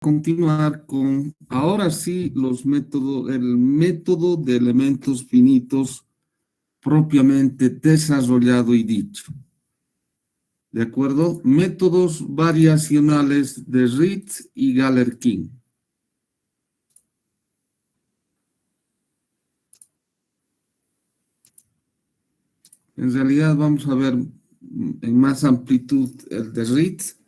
continuar con, ahora sí, el método de elementos finitos propiamente desarrollado y dicho. ¿De acuerdo? Métodos variacionales de Ritz y Galerkin. En realidad vamos a ver en más amplitud el de Ritz,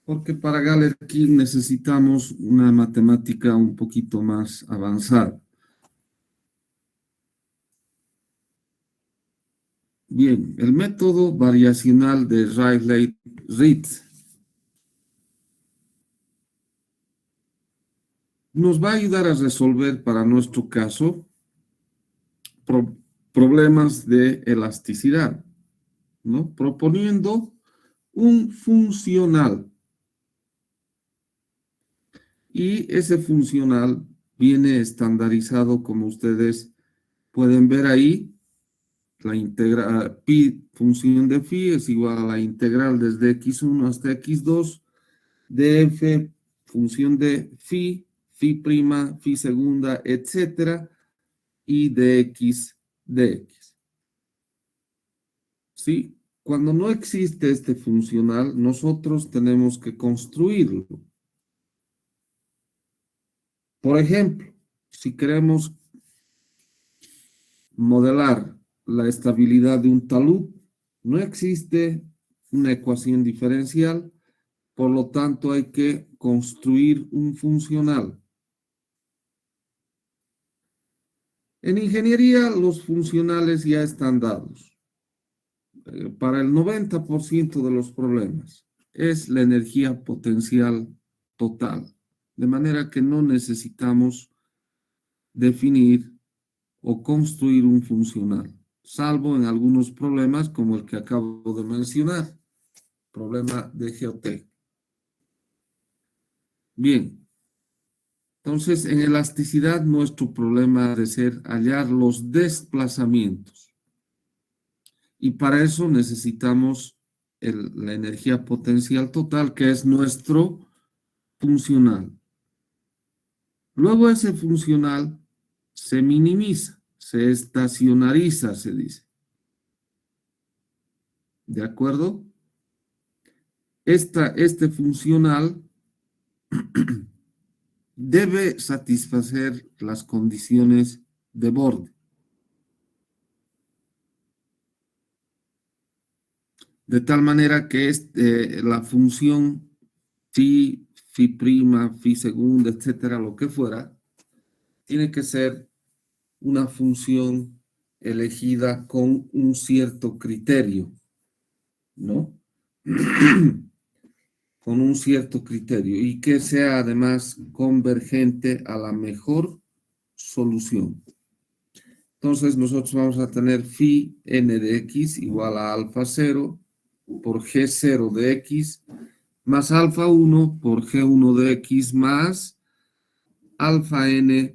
porque para Galerkin necesitamos una matemática un poquito más avanzada. Bien, el método variacional de Riley-Ritz nos va a ayudar a resolver para nuestro caso pro- problemas de elasticidad, ¿no? Proponiendo un funcional. Y ese funcional viene estandarizado, como ustedes pueden ver ahí. La integral pi función de phi es igual a la integral desde x1 hasta x2 de f función de phi, phi prima, phi segunda, etcétera, y de x de x. ¿Sí? Cuando no existe este funcional, nosotros tenemos que construirlo. Por ejemplo, si queremos modelar la estabilidad de un talud, no existe una ecuación diferencial, por lo tanto hay que construir un funcional. En ingeniería los funcionales ya están dados. Para el 90% de los problemas es la energía potencial total, de manera que no necesitamos definir o construir un funcional, salvo en algunos problemas como el que acabo de mencionar, problema de GOT. Bien, entonces en elasticidad nuestro problema ha de ser hallar los desplazamientos y para eso necesitamos la energía potencial total, que es nuestro funcional. Luego ese funcional se minimiza, se estacionariza, se dice. ¿De acuerdo? Este funcional debe satisfacer las condiciones de borde. De tal manera que la función phi, phi prima, phi segunda, etcétera, lo que fuera, tiene que ser una función elegida con un cierto criterio, ¿no? Con un cierto criterio y que sea además convergente a la mejor solución. Entonces nosotros vamos a tener phi n de x igual a alfa 0 por g0 de x más alfa 1 por g1 de x más alfa n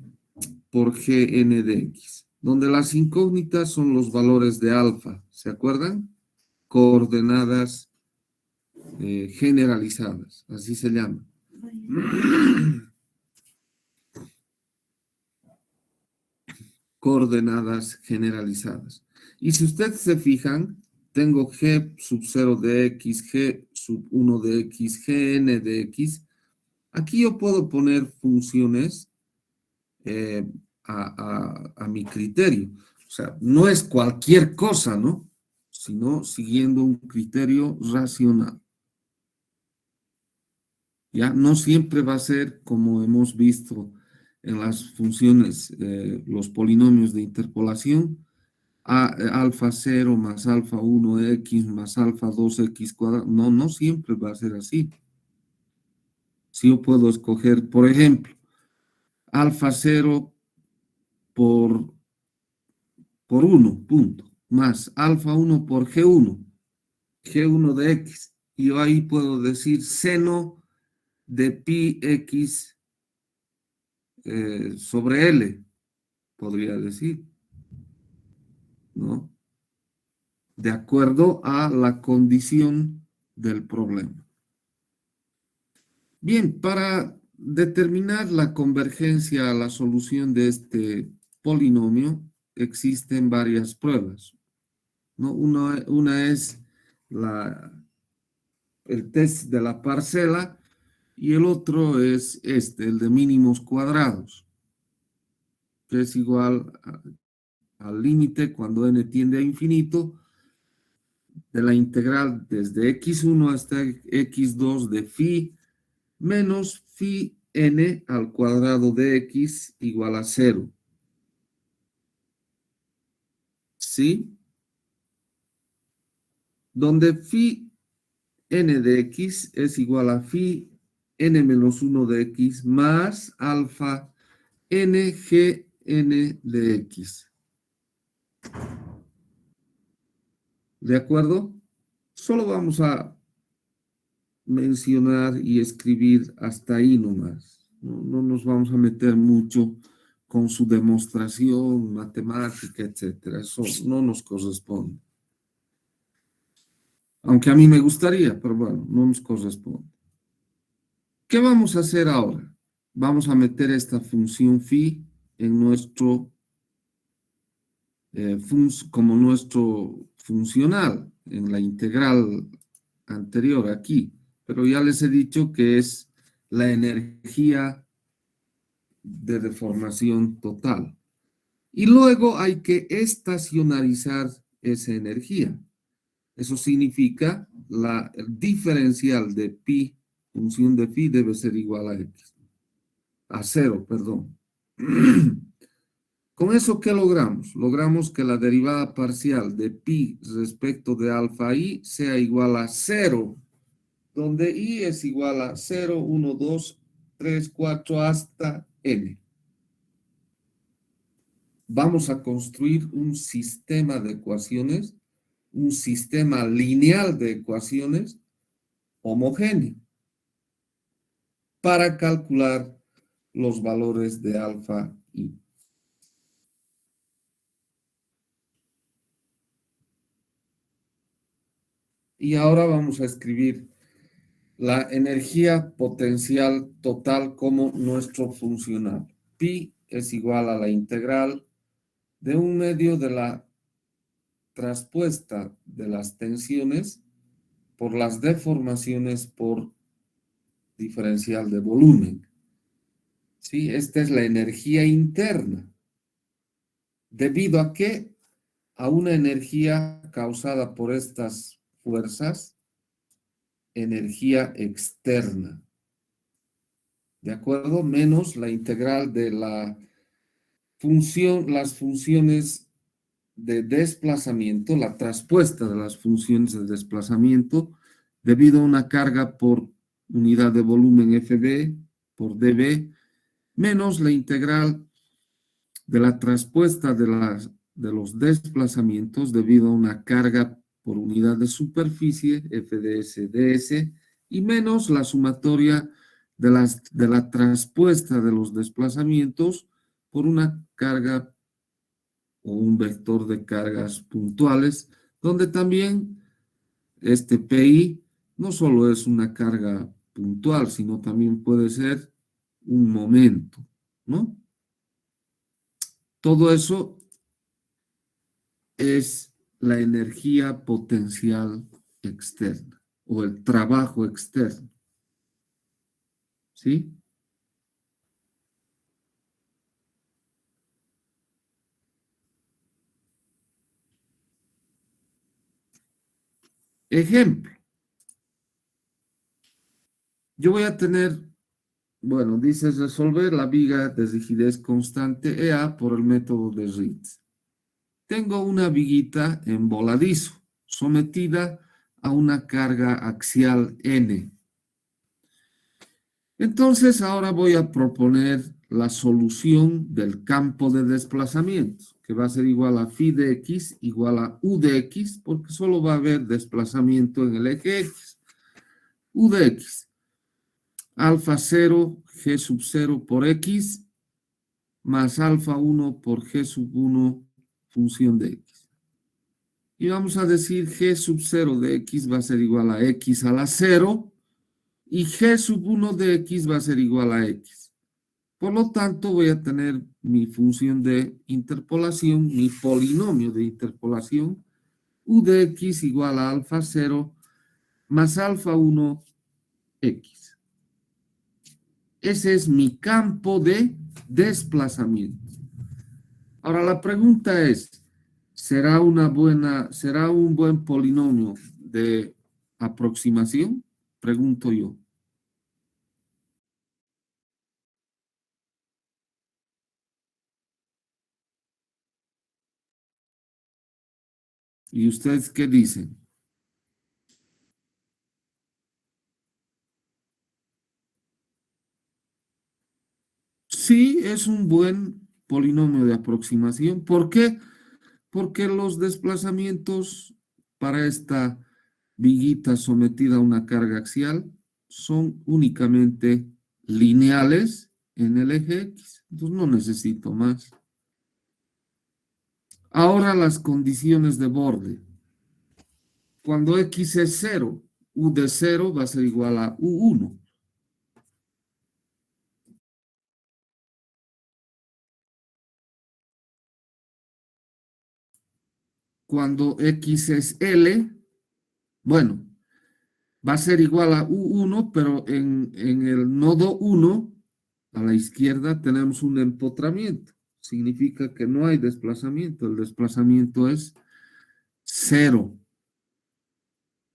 por gn de x, donde las incógnitas son los valores de alfa, ¿se acuerdan? Coordenadas generalizadas, así se llama. Coordenadas generalizadas. Y si ustedes se fijan, tengo g sub 0 de x, g sub 1 de x, gn de x. Aquí yo puedo poner funciones a mi criterio. O sea, no es cualquier cosa, ¿no? Sino siguiendo un criterio racional. Ya no siempre va a ser como hemos visto en las funciones, los polinomios de interpolación, alfa 0 más alfa 1x más alfa 2x cuadrado. No, no siempre va a ser así. Si yo puedo escoger, por ejemplo, alfa 0 por 1, punto, más alfa 1 por G1 de X. Y yo ahí puedo decir seno de pi X sobre L, podría decir, ¿no? De acuerdo a la condición del problema. Bien, para determinar la convergencia a la solución de este polinomio, existen varias pruebas, ¿no? Una es el test de la parcela y el otro es el de mínimos cuadrados, que es igual al límite cuando n tiende a infinito de la integral desde x1 hasta x2 de phi menos phi n al cuadrado de x igual a 0. ¿Sí? Donde phi n de x es igual a phi n menos 1 de x más alfa n g n de x. ¿De acuerdo? Solo vamos a mencionar y escribir hasta ahí nomás. No nos vamos a meter mucho con su demostración matemática, etcétera. Eso no nos corresponde. Aunque a mí me gustaría, pero bueno, no nos corresponde. ¿Qué vamos a hacer ahora? Vamos a meter esta función phi en nuestro, como nuestro funcional, en la integral anterior aquí. Pero ya les he dicho que es la energía de deformación total. Y luego hay que estacionarizar esa energía. Eso significa el diferencial de pi, función de pi debe ser igual a x, a 0, perdón. ¿Con eso qué logramos? Logramos que la derivada parcial de pi respecto de alfa i sea igual a 0, donde i es igual a 0, 1, 2, 3, 4 hasta n. Vamos a construir un sistema de ecuaciones, un sistema lineal de ecuaciones homogéneo para calcular los valores de alfa i. Y ahora vamos a escribir la energía potencial total como nuestro funcional. Pi es igual a la integral de un medio de la traspuesta de las tensiones por las deformaciones por diferencial de volumen. ¿Sí? Esta es la energía interna. ¿Debido a qué? A una energía causada por estas fuerzas, energía externa. ¿De acuerdo? Menos la integral de la función, las funciones de desplazamiento, la traspuesta de las funciones de desplazamiento debido a una carga por unidad de volumen FB por dB, menos la integral de la traspuesta de los desplazamientos debido a una carga por unidad de superficie, FDS-DS, y menos la sumatoria de la traspuesta de los desplazamientos por una carga o un vector de cargas puntuales, donde también este PI no solo es una carga puntual, sino también puede ser un momento, ¿no? Todo eso es la energía potencial externa o el trabajo externo, ¿sí? Ejemplo, yo voy a tener, bueno, dice resolver la viga de rigidez constante EA por el método de Ritz. Tengo una viguita en voladizo, sometida a una carga axial N. Entonces, ahora voy a proponer la solución del campo de desplazamiento, que va a ser igual a phi de x igual a u de x, porque solo va a haber desplazamiento en el eje x. U de x, alfa 0, g sub 0 por x, más alfa 1 por g sub 1 función de x. Y vamos a decir g sub 0 de x va a ser igual a x a la 0 y G sub 1 de X va a ser igual a X. Por lo tanto, voy a tener mi función de interpolación, mi polinomio de interpolación, U de X igual a alfa 0 más alfa 1 X. Ese es mi campo de desplazamiento. Ahora la pregunta es, ¿será un buen polinomio de aproximación? Pregunto yo. ¿Y ustedes qué dicen? Sí, es un buen polinomio de aproximación. ¿Por qué? Porque los desplazamientos para esta viguita sometida a una carga axial son únicamente lineales en el eje X. Entonces no necesito más. Ahora las condiciones de borde. Cuando X es 0, U de 0 va a ser igual a U1. Cuando X es L, bueno, va a ser igual a U1, pero en el nodo 1, a la izquierda, tenemos un empotramiento. Significa que no hay desplazamiento. El desplazamiento es 0.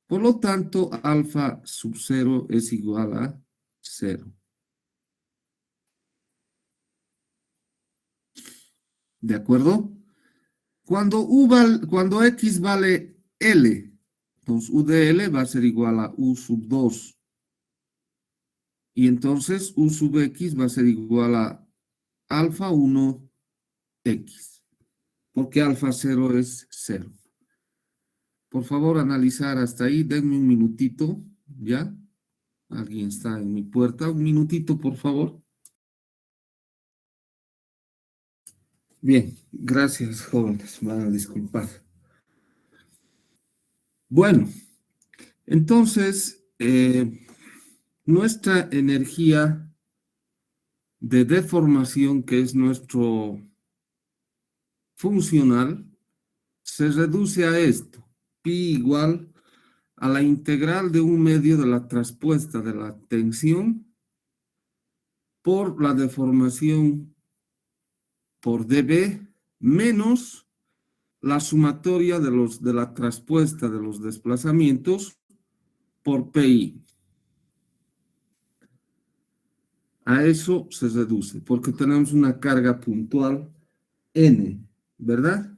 Por lo tanto, alfa sub 0 es igual a 0. ¿De acuerdo? Cuando X vale L, entonces U de L va a ser igual a U sub 2. Y entonces U sub X va a ser igual a alfa 1 X. Porque alfa 0 es 0. Por favor, analizar hasta ahí. Denme un minutito, ¿ya? Alguien está en mi puerta. Un minutito, por favor. Bien, gracias, jóvenes. Me van a disculpar. Bueno, entonces, nuestra energía de deformación, que es nuestro funcional, se reduce a esto. Pi igual a la integral de un medio de la traspuesta de la tensión por la deformación por dB menos la sumatoria de la traspuesta de los desplazamientos por PI. A eso se reduce, porque tenemos una carga puntual N, ¿verdad?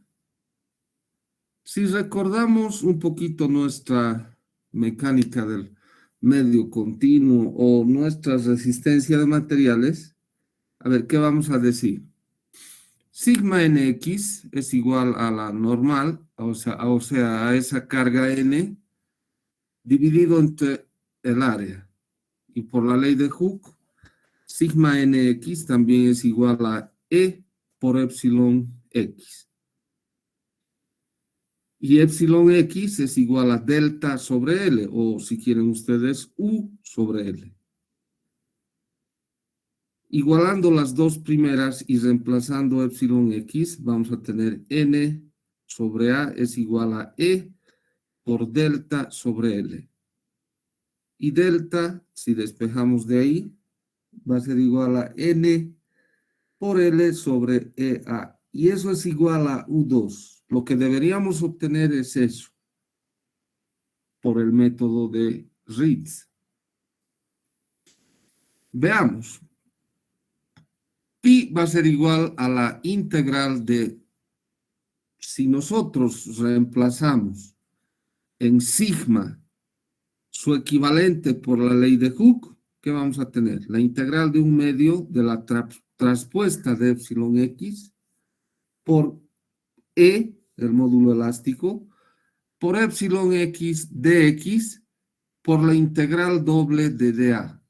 Si recordamos un poquito nuestra mecánica del medio continuo o nuestra resistencia de materiales, a ver, ¿qué vamos a decir? Sigma nx es igual a la normal, o sea, a esa carga n dividido entre el área. Y por la ley de Hooke, sigma nx también es igual a E por epsilon x. Y epsilon x es igual a delta sobre L, o si quieren ustedes, U sobre L. Igualando las dos primeras y reemplazando epsilon x, vamos a tener n sobre A es igual a E por delta sobre L. Y delta, si despejamos de ahí, va a ser igual a N por L sobre EA. Y eso es igual a U2. Lo que deberíamos obtener es eso, por el método de Ritz. Veamos. Pi va a ser igual a la integral de, si nosotros reemplazamos en sigma su equivalente por la ley de Hooke, ¿qué vamos a tener? La integral de un medio de la traspuesta de epsilon x por E, el módulo elástico, por epsilon x dx por la integral doble de dA.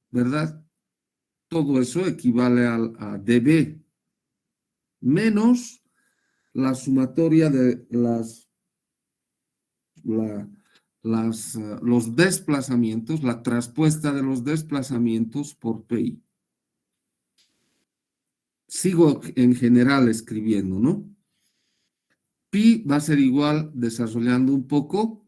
¿Verdad? Todo eso equivale a dB menos la sumatoria de la los desplazamientos, la traspuesta de los desplazamientos por PI. Sigo en general escribiendo, ¿no? Pi va a ser igual, desarrollando un poco,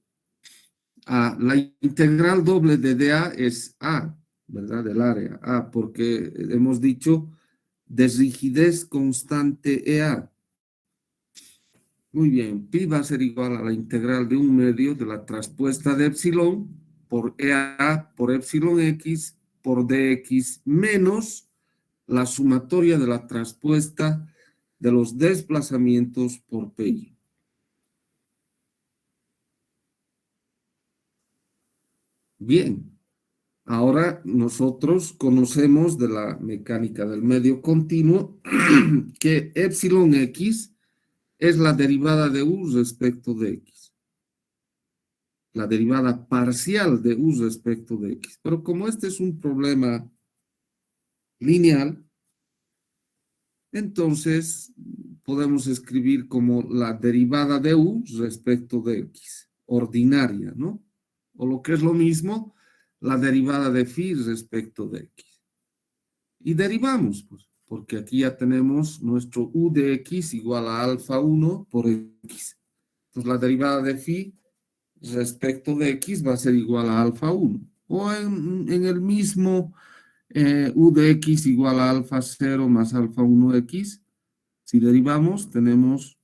a la integral doble de dA es A, ¿verdad? Del área, A, porque hemos dicho de rigidez constante EA. Muy bien, pi va a ser igual a la integral de 1/2 de la traspuesta de epsilon por EA por epsilon x por dx menos la sumatoria de la traspuesta de los desplazamientos por pi. Bien, ahora nosotros conocemos de la mecánica del medio continuo que epsilon x es la derivada de u respecto de x. La derivada parcial de u respecto de x. Pero como este es un problema lineal, entonces podemos escribir como la derivada de u respecto de x, ordinaria, ¿no? O lo que es lo mismo, la derivada de phi respecto de x. Y derivamos, pues, porque aquí ya tenemos nuestro u de x igual a alfa 1 por x. Entonces la derivada de phi respecto de x va a ser igual a alfa 1. O en el mismo u de x igual a alfa 0 más alfa 1x. Si derivamos, tenemos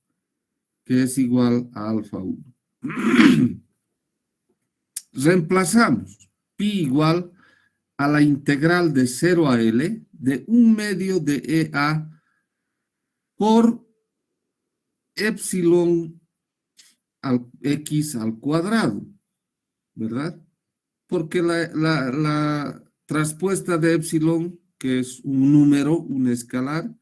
que es igual a alfa 1. Reemplazamos pi igual a la integral de 0 a L de 1/2 de EA por epsilon al x al cuadrado, ¿verdad? Porque la traspuesta de epsilon, que es un número, un escalar,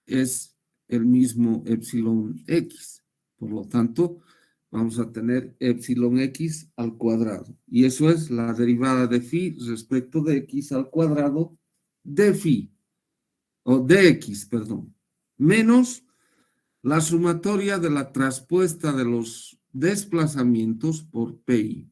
es el mismo epsilon x. Por lo tanto, vamos a tener epsilon x al cuadrado. Y eso es la derivada de phi respecto de x al cuadrado de phi, o de x, perdón, menos la sumatoria de la traspuesta de los desplazamientos por pi.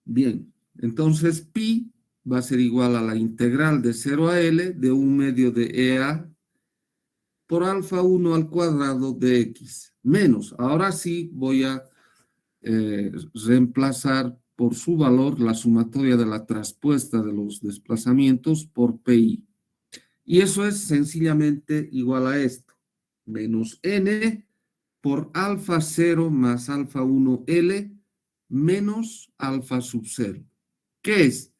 Bien, entonces pi va a ser igual a la integral de 0 a L de 1/2 de EA por alfa 1 al cuadrado de x, menos, ahora sí voy a reemplazar por su valor la sumatoria de la traspuesta de los desplazamientos por pi. Y eso es sencillamente igual a esto, menos n por alfa 0 más alfa 1 L menos alfa sub 0. ¿Qué es?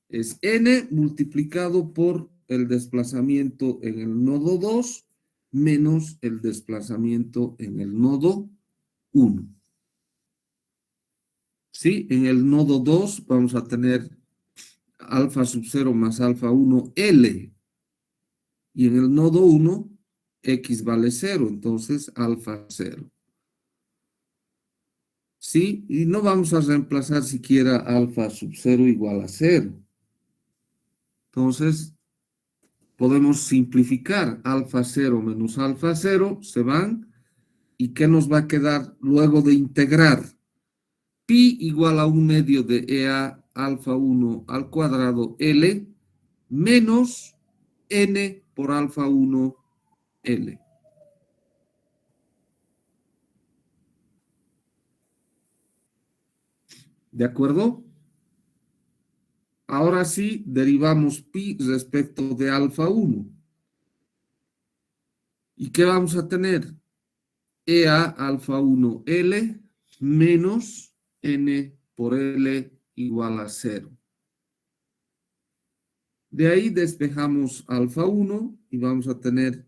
Es n multiplicado por el desplazamiento en el nodo 2 menos el desplazamiento en el nodo 1. ¿Sí? En el nodo 2 vamos a tener alfa sub 0 más alfa 1 L. Y en el nodo 1, x vale 0, entonces alfa 0. ¿Sí? Y no vamos a reemplazar siquiera alfa sub 0 igual a 0. Entonces, podemos simplificar alfa 0 menos alfa 0, se van. ¿Y qué nos va a quedar luego de integrar? Pi igual a 1/2 de EA alfa 1 al cuadrado L menos n por alfa 1 L. ¿De acuerdo? Ahora sí, derivamos pi respecto de alfa 1. ¿Y qué vamos a tener? EA alfa 1 L menos n por L igual a 0. De ahí despejamos alfa 1 y vamos a tener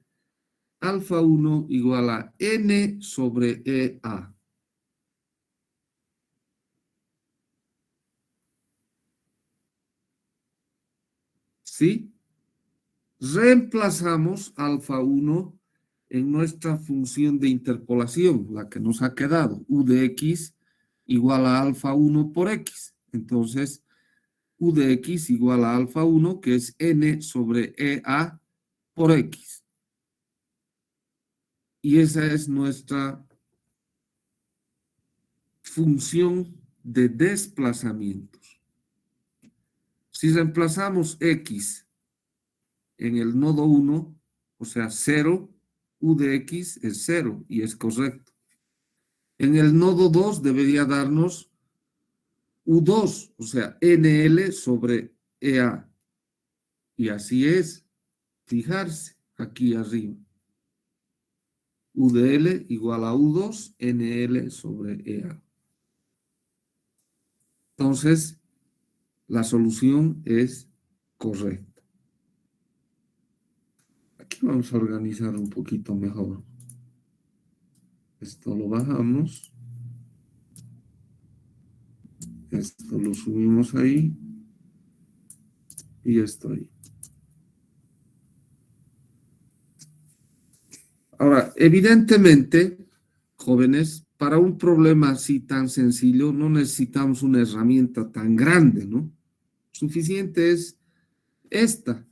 alfa 1 igual a n sobre EA. ¿Sí? Reemplazamos alfa 1 en nuestra función de interpolación, la que nos ha quedado, u de x igual a alfa 1 por x. Entonces, U de X igual a alfa 1, que es N sobre EA por X. Y esa es nuestra función de desplazamientos. Si reemplazamos X en el nodo 1, o sea, 0, U de X es 0 y es correcto. En el nodo 2 debería darnos U2, o sea, NL sobre EA. Y así es, fijarse aquí arriba. U de L igual a U2, NL sobre EA. Entonces, la solución es correcta. Aquí vamos a organizar un poquito mejor. Esto lo bajamos. Esto lo subimos ahí. Y esto ahí. Ahora, evidentemente, jóvenes, para un problema así tan sencillo no necesitamos una herramienta tan grande, ¿no? Suficiente es esta,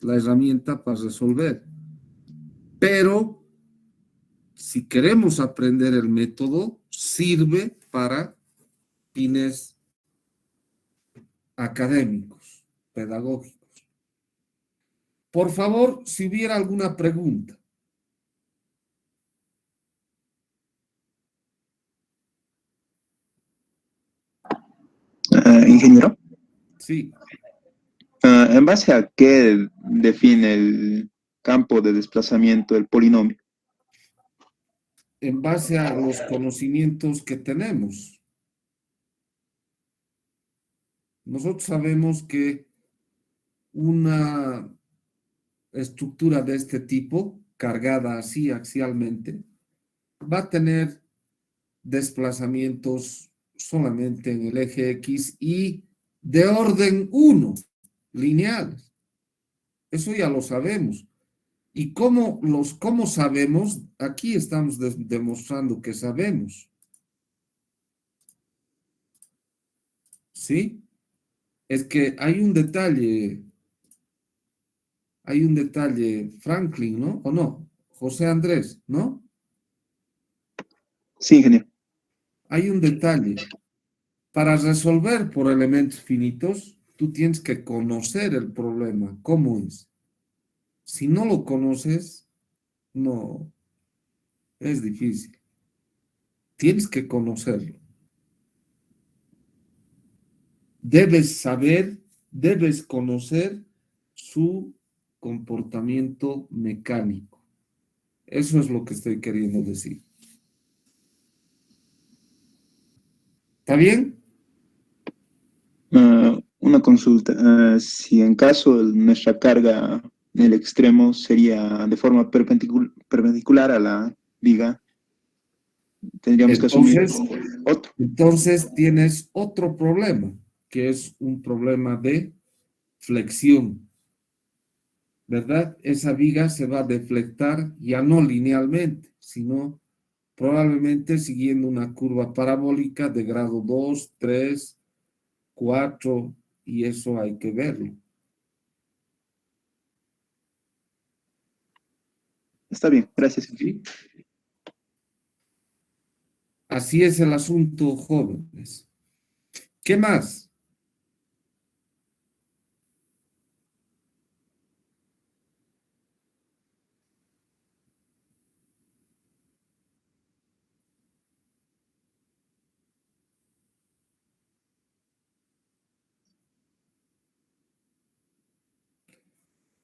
la herramienta para resolver. Pero si queremos aprender el método, sirve para fines académicos, pedagógicos. Por favor, si hubiera alguna pregunta. Ingeniero, Sí, ¿en base a qué define el campo de desplazamiento del polinomio? en base a los conocimientos que tenemos. Nosotros sabemos que una estructura de este tipo, cargada así axialmente, va a tener desplazamientos solamente en el eje X y de orden 1, lineales. Eso ya lo sabemos. ¿Y cómo sabemos? Aquí estamos demostrando que sabemos. ¿Sí? Es que hay un detalle, Franklin, ¿no? ¿O no? José Andrés, ¿no? Sí, ingeniero. Hay un detalle. Para resolver por elementos finitos, tú tienes que conocer el problema, cómo es. Si no lo conoces, no, es difícil. Tienes que conocerlo. Debes saber, debes conocer su comportamiento mecánico. Eso es lo que estoy queriendo decir. ¿Está bien? Una consulta. Si en caso nuestra carga en el extremo sería de forma perpendicular a la viga, tendríamos que asumir Entonces, otro. entonces tienes otro problema, que es un problema de flexión, ¿verdad? Esa viga se va a deflectar ya no linealmente, sino probablemente siguiendo una curva parabólica de grado 2, 3, 4, y eso hay que verlo. Está bien, gracias. ¿Sí? Así es el asunto, jóvenes. ¿Qué más?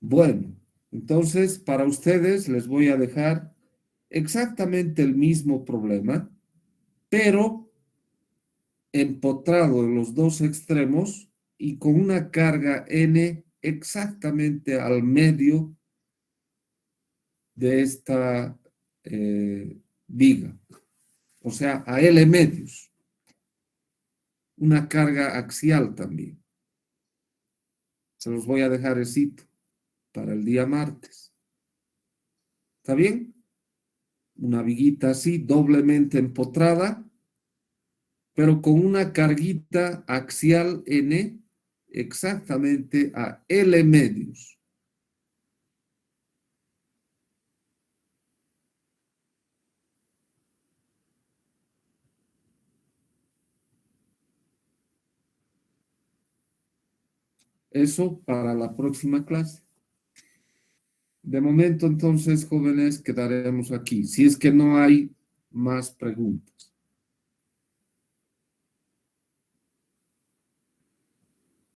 Bueno, entonces para ustedes les voy a dejar exactamente el mismo problema, pero empotrado en los dos extremos y con una carga N exactamente al medio de esta viga, o sea, a L medios, una carga axial también. Se los voy a dejar escrito para el día martes. ¿Está bien? Una viguita así, doblemente empotrada, pero con una carguita axial N exactamente a L medios. Eso para la próxima clase. De momento, entonces, jóvenes, quedaremos aquí, si es que no hay más preguntas.